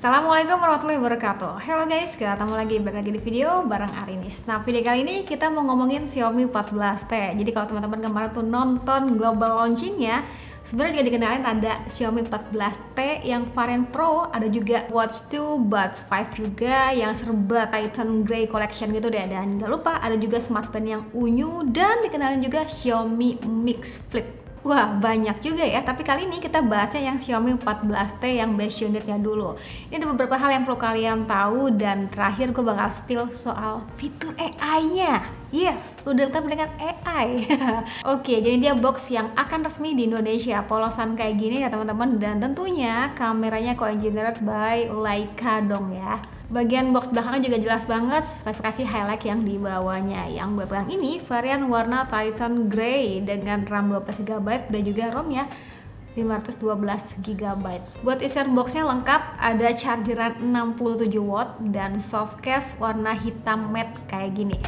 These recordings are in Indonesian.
Assalamualaikum warahmatullahi wabarakatuh. Hello guys, ketemu balik lagi di video bareng Arinis. Nah, video kali ini kita mau ngomongin Xiaomi 14T. Jadi kalau teman-teman kemarin tuh nonton global launching ya, sebenarnya juga dikenalin ada Xiaomi 14T yang varian Pro, ada juga Watch 2, Buds 5 juga yang serba Titan Grey Collection gitu deh. Dan jangan lupa ada juga smartband yang unyu dan dikenalin juga Xiaomi Mix Flip. Wah, banyak juga ya, tapi kali ini kita bahasnya yang Xiaomi 14T yang base unitnya dulu. Ini ada beberapa hal yang perlu kalian tahu, dan terakhir gue bakal spill soal fitur AI-nya. Yes, udah lengkap dengan AI. Oke, jadi dia box yang akan resmi di Indonesia, polosan kayak gini ya teman-teman, dan tentunya kameranya co-engineered by Leica dong ya. Bagian box belakangnya juga jelas banget, spesifikasi highlight yang di bawahnya. Yang gue pegang ini varian warna Titan Grey dengan RAM 12GB dan juga ROM-nya 512 GB. Buat isian boxnya lengkap, ada chargeran 67 watt dan soft case warna hitam matte kayak gini.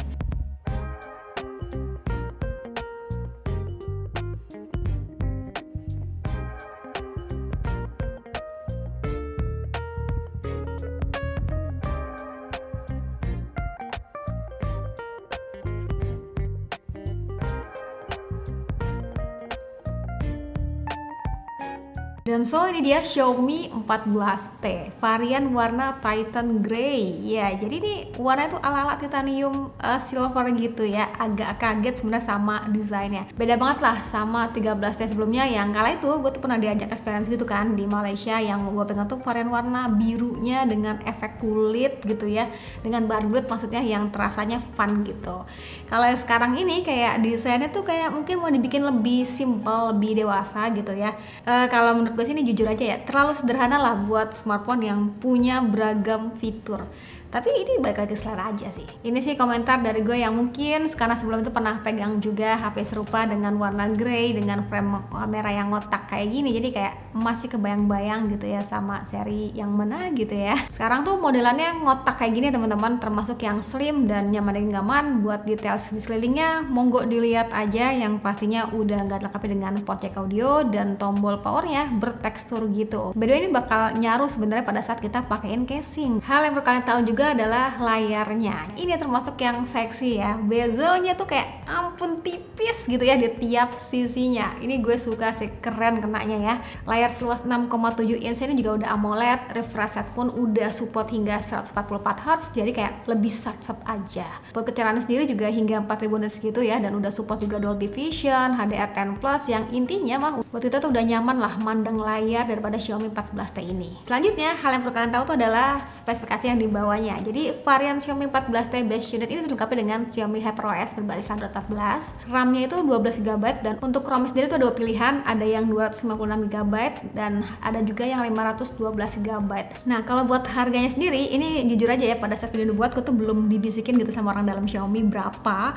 Dan so ini dia Xiaomi 14T varian warna Titan Grey. Ya, jadi ini warna itu ala-ala titanium silver gitu ya. Agak kaget sebenarnya sama desainnya. Beda banget lah sama 13T sebelumnya yang kala itu gue tuh pernah diajak experience gitu kan di Malaysia, yang gue pegang tuh varian warna birunya dengan efek kulit gitu ya. Dengan bahan kulit maksudnya yang terasanya fun gitu. Kalau sekarang ini kayak desainnya tuh kayak mungkin mau dibikin lebih simple, lebih dewasa gitu ya. Kalau menurut gue sini jujur aja ya, terlalu sederhana lah buat smartphone yang punya beragam fitur. Tapi ini balik lagi selera aja sih. Ini sih komentar dari gue yang mungkin karena sebelum itu pernah pegang juga HP serupa dengan warna grey dengan frame kamera yang ngotak kayak gini. Jadi kayak masih kebayang-bayang gitu ya sama seri yang mana gitu ya. Sekarang tuh modelannya ngotak kayak gini teman-teman, termasuk yang slim dan nyaman dan nyaman. Buat detail di sekelilingnya monggo dilihat aja, yang pastinya udah nggak dilengkapi dengan port jack audio dan tombol powernya bertekstur gitu. By the way, ini bakal nyaru sebenarnya pada saat kita pakein casing. Hal yang perlu kalian tahu juga adalah layarnya. Ini termasuk yang seksi ya. Bezelnya tuh kayak ampun tipis gitu ya di tiap sisinya. Ini gue suka sih, keren kenanya ya. Layar seluas 6,7 inch ini juga udah AMOLED, refresh rate pun udah support hingga 144Hz, jadi kayak lebih sat-sat aja. Buat kecerahannya sendiri juga hingga 4000 nits gitu ya, dan udah support juga Dolby Vision, HDR10+, yang intinya mah buat kita tuh udah nyaman lah mandang layar daripada Xiaomi 14T ini. Selanjutnya, hal yang perlu kalian tahu tuh adalah spesifikasi yang di bawahnya. Jadi varian Xiaomi 14T base unit ini dilengkapi dengan Xiaomi HyperOS berbasis Android 14. RAM-nya itu 12GB, dan untuk ROM sendiri itu ada dua pilihan, ada yang 256GB dan ada juga yang 512GB. Nah, kalau buat harganya sendiri, ini jujur aja ya, pada saat video dibuat gue tuh belum dibisikin gitu sama orang dalam Xiaomi berapa.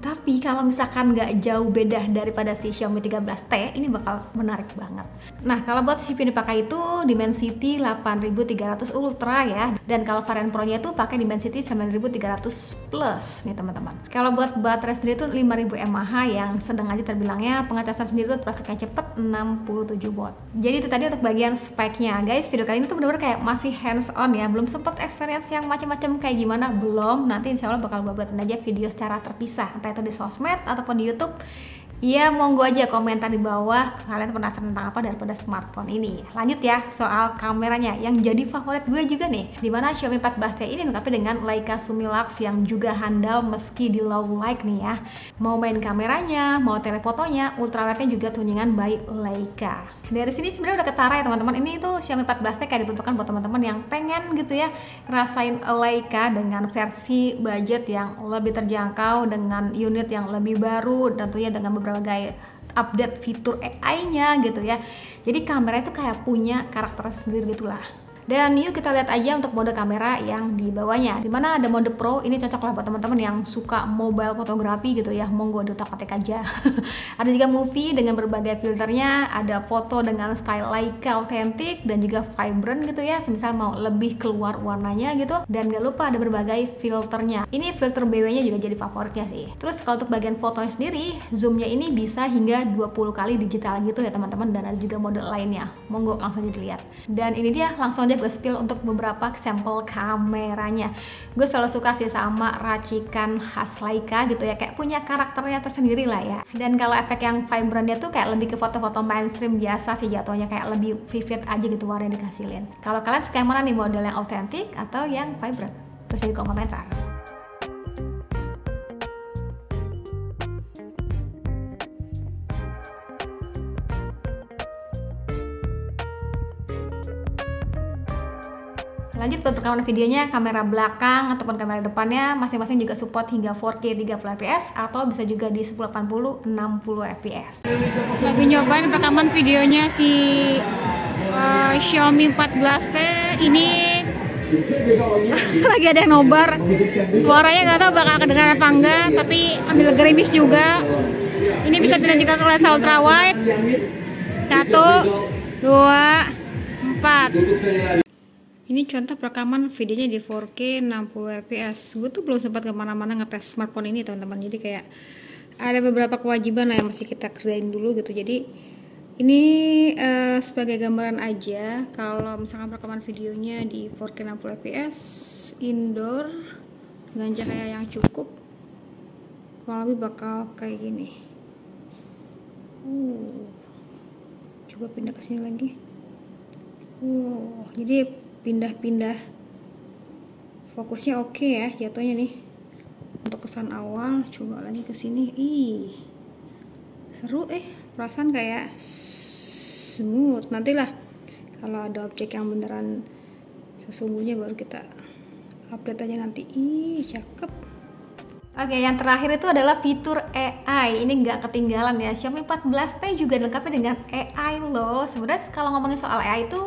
Tapi kalau misalkan nggak jauh beda daripada si Xiaomi 13T, ini bakal menarik banget. Nah, kalau buat CPU yang dipakai itu Dimensity 8300 Ultra ya, dan kalau varian Pro-nya itu pakai Dimensity 9300 Plus nih teman-teman. Kalau buat baterai sendiri itu 5000 mAh yang sedang aja terbilangnya. Pengecasan sendiri itu termasuk yang cepet 67 watt. Jadi itu tadi untuk bagian speknya guys. Video kali ini tuh bener-bener kayak masih hands on ya, belum sempet experience yang macam-macam kayak gimana, belum. Nanti insya Allah bakal gue buatin aja video secara terpisah, entah itu di sosmed ataupun di YouTube. Ya, monggo aja komentar di bawah kalian penasaran tentang apa daripada smartphone ini. Lanjut ya soal kameranya yang jadi favorit gue juga nih, dimana Xiaomi 14T ini dilengkapi dengan Leica Summilux yang juga handal meski di low light nih ya. Mau main kameranya, mau telefotonya, ultrawide-nya juga tuningan by Leica. Dari sini sebenarnya udah ketara ya teman-teman. Ini tuh Xiaomi 14T kayak diperuntukkan buat teman-teman yang pengen gitu ya ngerasain Leica dengan versi budget yang lebih terjangkau, dengan unit yang lebih baru, dan tentunya dengan beberapa update fitur AI-nya gitu ya. Jadi kamera itu kayak punya karakter sendiri gitulah. Dan yuk kita lihat aja untuk mode kamera yang di bawahnya, dimana ada mode Pro. Ini cocok lah buat teman-teman yang suka mobile fotografi gitu ya, monggo diotak-atik aja. Ada juga movie dengan berbagai filternya, ada foto dengan style Leica otentik dan juga vibrant gitu ya, semisal mau lebih keluar warnanya gitu. Dan gak lupa ada berbagai filternya. Ini filter BW nya juga jadi favoritnya sih. Terus kalau untuk bagian fotonya sendiri, zoomnya ini bisa hingga 20 kali digital gitu ya teman-teman, dan ada juga mode lainnya, monggo langsung aja dilihat. Dan ini dia langsung aja aja gue spill untuk beberapa sampel kameranya. Gue selalu suka sih sama racikan khas Leica gitu ya, kayak punya karakternya tersendiri lah ya. Dan kalau efek yang vibrantnya tuh kayak lebih ke foto-foto mainstream biasa sih jatuhnya, kayak lebih vivid aja gitu warna yang dihasilin. Kalau kalian suka yang mana nih, model yang autentik atau yang vibrant? Terus di kolom komentar. Lanjut buat rekaman videonya, kamera belakang ataupun kamera depannya masing-masing juga support hingga 4K 30 fps atau bisa juga di 1080 60 fps. Lagi nyobain rekaman videonya si Xiaomi 14T ini. Lagi ada yang nobar, suaranya nggak tahu bakal kedengaran apa enggak, tapi ambil gerimis juga. Ini bisa pindah juga ke lensa ultra wide. 1, 2, 4. Ini contoh rekaman videonya di 4K 60 fps. Gue tuh belum sempat kemana-mana ngetes smartphone ini teman-teman. Jadi kayak ada beberapa kewajiban lah yang masih kita kerjain dulu gitu. Jadi ini sebagai gambaran aja. Kalau misalkan rekaman videonya di 4K 60 fps indoor dengan cahaya yang cukup, kurang lebih bakal kayak gini. Coba pindah ke sini lagi. Jadi pindah-pindah fokusnya oke ya jatuhnya nih. Untuk kesan awal coba lagi ke sini. Seru perasaan kayak smooth. Nantilah kalau ada objek yang beneran sesungguhnya baru kita update aja nanti. Cakep. Oke, yang terakhir itu adalah fitur AI. Ini nggak ketinggalan ya. Xiaomi 14T juga dilengkapi dengan AI loh. Sebenarnya kalau ngomongin soal AI itu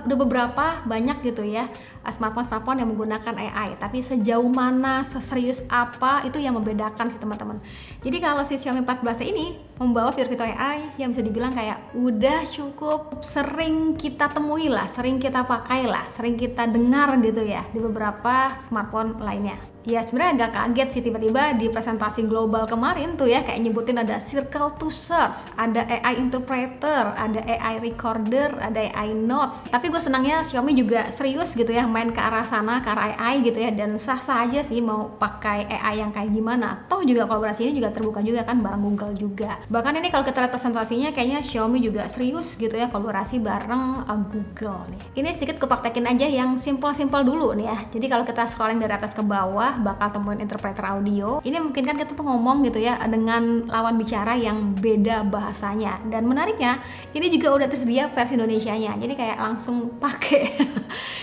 udah beberapa banyak gitu ya smartphone yang menggunakan AI. Tapi sejauh mana, seserius apa, itu yang membedakan sih teman-teman. Jadi kalau si Xiaomi 14T ini membawa fitur-fitur AI yang bisa dibilang kayak udah cukup sering kita temui lah, sering kita pakai lah, sering kita dengar gitu ya di beberapa smartphone lainnya. Ya sebenarnya agak kaget sih tiba-tiba di presentasi global kemarin tuh ya kayak nyebutin ada circle to search, ada AI interpreter, ada AI recorder, ada AI notes. Tapi gue senangnya Xiaomi juga serius gitu ya main ke arah sana, ke arah AI gitu ya, dan sah-sah aja sih mau pakai AI yang kayak gimana. Toh juga kolaborasi ini juga terbuka juga kan bareng Google juga. Bahkan ini kalau kita lihat presentasinya kayaknya Xiaomi juga serius gitu ya kolaborasi bareng Google nih. Ini sedikit kupraktekin aja yang simple-simple dulu nih ya. Jadi kalau kita scrolling dari atas ke bawah bakal temuin interpreter audio. Ini mungkin kan kita tuh ngomong gitu ya dengan lawan bicara yang beda bahasanya. Dan menariknya ini juga udah tersedia versi Indonesianya. Jadi kayak langsung pakai.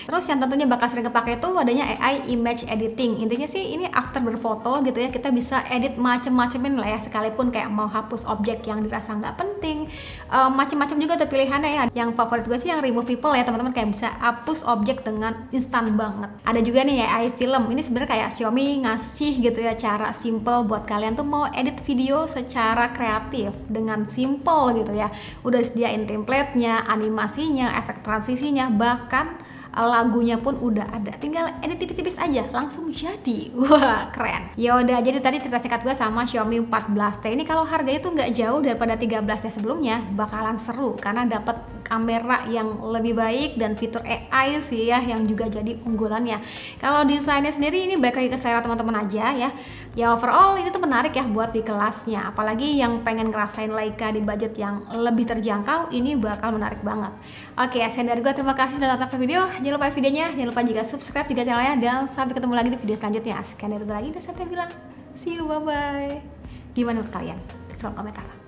Terus yang tentunya bakal sering kepake itu adanya AI image editing. Intinya sih ini after berfoto gitu ya kita bisa edit macem-macemin lah ya, sekalipun kayak mau hapus objek yang dirasa nggak penting, macem-macem juga tuh pilihannya ya. Yang favorit gue sih yang remove people ya teman-teman, kayak bisa hapus objek dengan instan banget. Ada juga nih AI film. Ini sebenarnya kayak Xiaomi ngasih gitu ya cara simple buat kalian tuh mau edit video secara kreatif dengan simple gitu ya. Udah sediain template-nya, animasinya, efek transisinya, bahkan lagunya pun udah ada, tinggal edit tipis-tipis aja langsung jadi. Wah keren. Ya udah, jadi tadi cerita singkat gue sama Xiaomi 14T ini. Kalau harganya tuh nggak jauh daripada 13T sebelumnya, bakalan seru karena dapat kamera yang lebih baik dan fitur AI sih ya yang juga jadi unggulannya. Kalau desainnya sendiri ini balik lagi ke selera teman-teman aja ya. Ya overall ini tuh menarik ya buat di kelasnya, apalagi yang pengen ngerasain Leica di budget yang lebih terjangkau, ini bakal menarik banget. Oke, sekian dari gue, terima kasih sudah nonton video. Jangan lupa videonya, jangan lupa juga subscribe juga channelnya, dan sampai ketemu lagi di video selanjutnya. Sekian dari gue lagi, dan saya bilang see you, bye bye. Gimana menurut kalian? Kolom komentar.